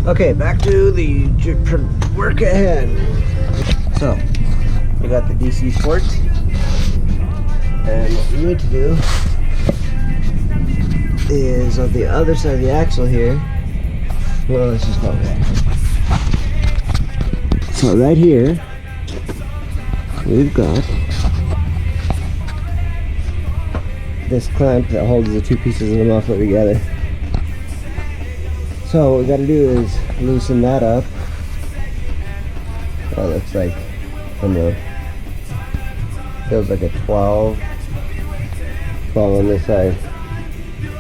Okay, back to the work at hand. So, we got the DC Sport, and what we need to do is on the other side of the axle here. Well, let's just go back. So right here, we've got this clamp that holds the two pieces of the muffler together. So what we got to do is loosen that up. That looks like, I don't know, feels like a 12 on this side,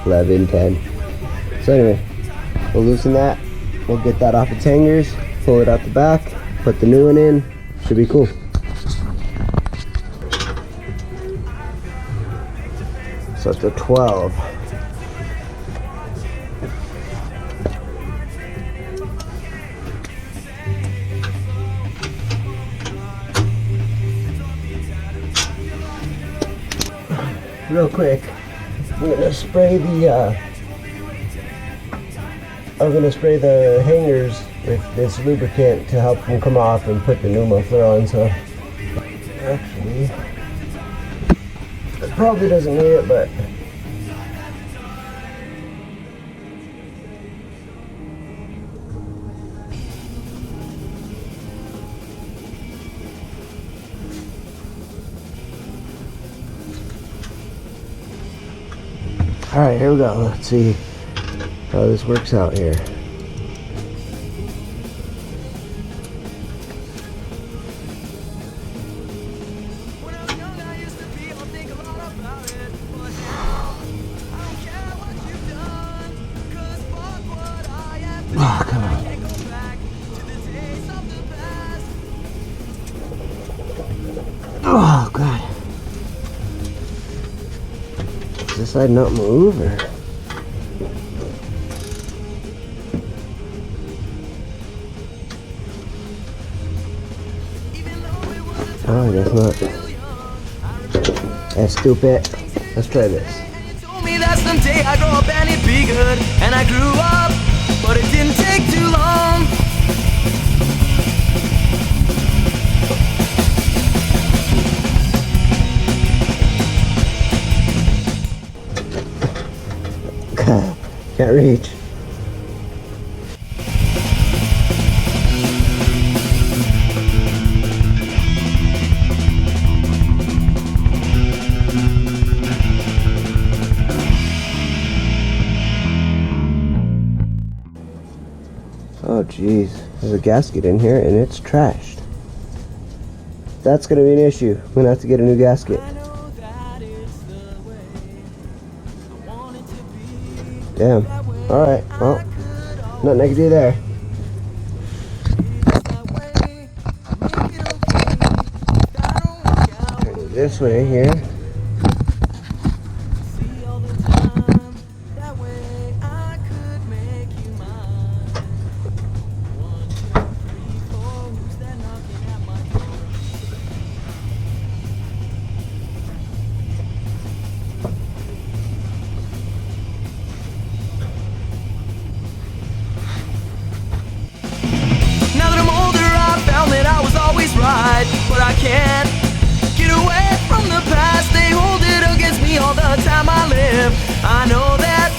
11, 10. So anyway, we'll loosen that, we'll get that off its hangers, pull it out the back, put the new one in, should be cool. So it's a 12. Real quick, I'm gonna spray the hangers with this lubricant to help them come off and put the new muffler on. So actually, it probably doesn't need it, but alright, here we go. Let's see how this works out here. Oh, come on. Oh, God. Does this side not move, or? Oh, I guess not. That's stupid. Let's try this. Told me that someday I'd grow up and it'd be good, and I grew up, but it didn't take too long. Can't reach. Oh geez, there's a gasket in here and it's trashed. That's gonna be an issue. I'm gonna have to get a new gasket. Damn. Alright, well, nothing I can do there. Turn it this way here. Right, but I can't get away from the past. They hold it against me all the time I live. I know that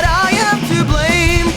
I am to blame.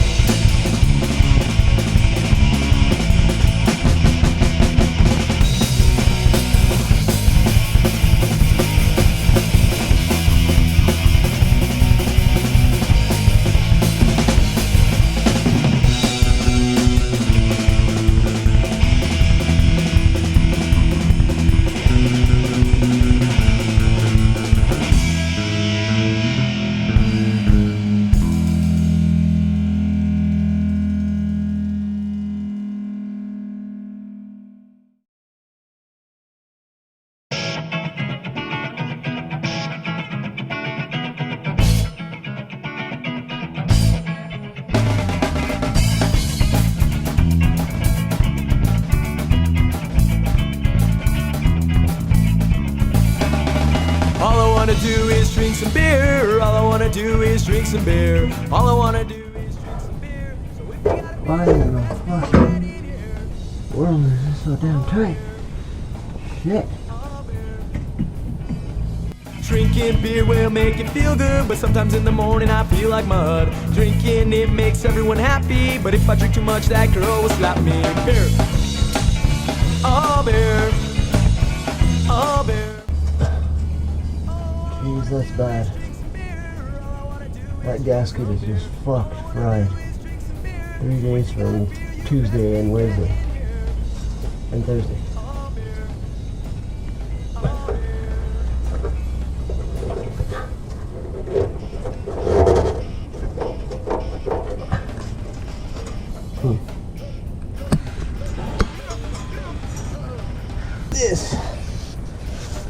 wanna do is drink some beer. All I wanna do is drink some beer. All I wanna do is drink some beer. So if you got Why in the fucking world is this so damn tight? Shit. Drinking beer will make you feel good, but sometimes in the morning I feel like mud. Drinking, it makes everyone happy, but if I drink too much, that girl will slap me. Beer. Oh, beer. Oh, beer. Jeez, that's bad. That gasket is just fucked fried. 3 days from Tuesday and Wednesday. And Thursday.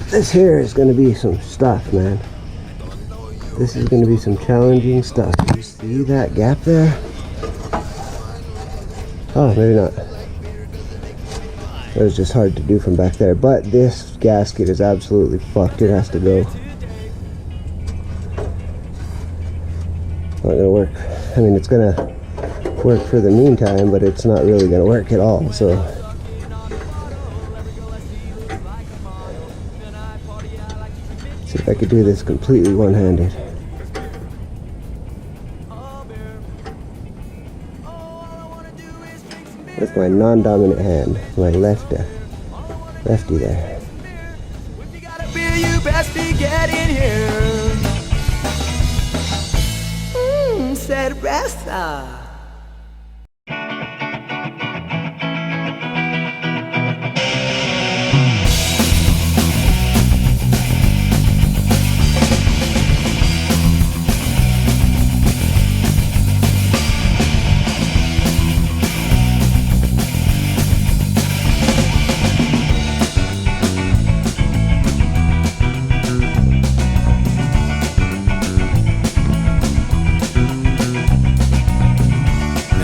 This here is going to be some stuff, man. This is going to be some challenging stuff. You see that gap there? Oh, maybe not. It was just hard to do from back there. But this gasket is absolutely fucked. It has to go. Not going to work. I mean, it's going to work for the meantime, but it's not really going to work at all. So see if I could do this completely one-handed. With my non-dominant hand, my lefty there. If you got a beer, you best be getting here. Cerveza.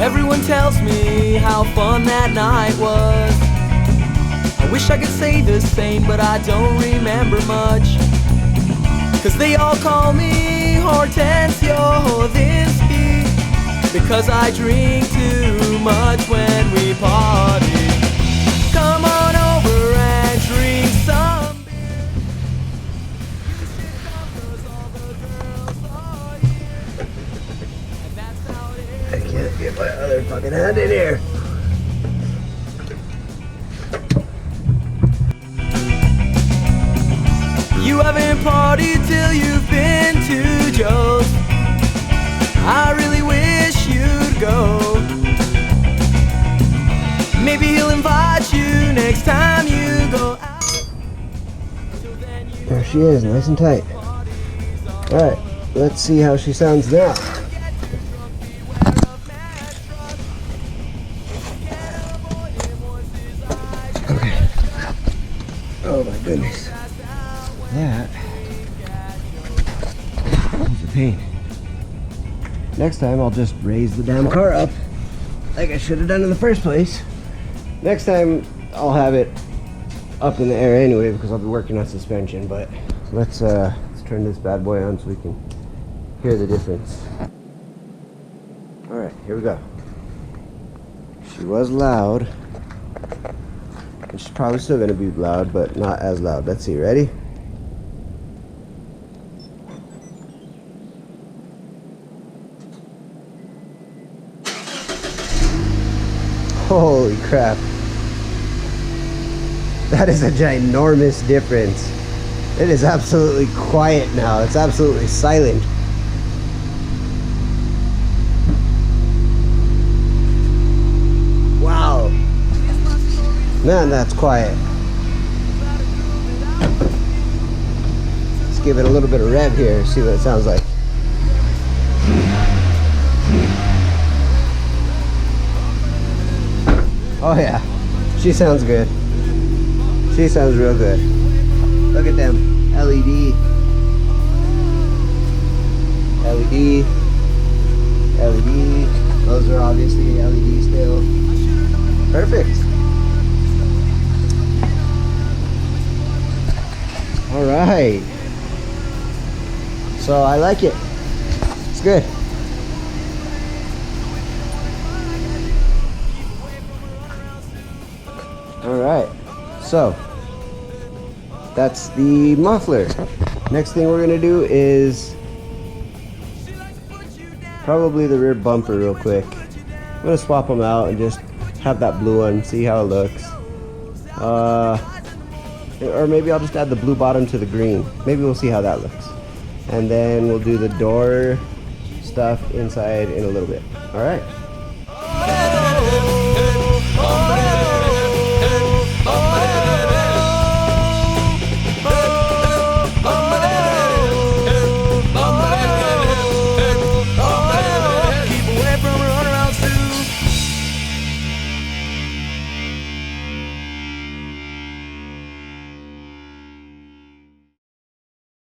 Everyone tells me how fun that night was. I wish I could say the same, but I don't remember much. Cause they all call me Hortensio Vinsky, because I drink too much when we party. Come on over and drink some beer. And that's how it is. I can't get my other fucking hand in here. You haven't partied till you've been to Joe's. I really wish you'd go. Maybe he'll invite you next time you go out. There she is, nice and tight. Alright, let's see how she sounds now. Okay. Oh my goodness. That was a pain. Next time I'll just raise the damn car up like I should have done in the first place. Next time I'll have it up in the air anyway because I'll be working on suspension, but let's turn this bad boy on so we can hear the difference. Alright, here we go. She was loud. And she's probably still gonna be loud, but not as loud. Let's see, ready? Holy crap. That is a ginormous difference. It is absolutely quiet now. It's absolutely silent. Wow. Man, that's quiet. Let's give it a little bit of rev here, see what it sounds like. Oh yeah, she sounds good. She sounds real good. Look at them, LED. LED. LED. Those are obviously LED still. Perfect. All right. So I like it. It's good. Alright, so that's the muffler. Next thing we're gonna do is probably the rear bumper real quick. I'm gonna swap them out and just have that blue one, see how it looks. Or maybe I'll just add the blue bottom to the green. Maybe we'll see how that looks. And then we'll do the door stuff inside in a little bit. Alright.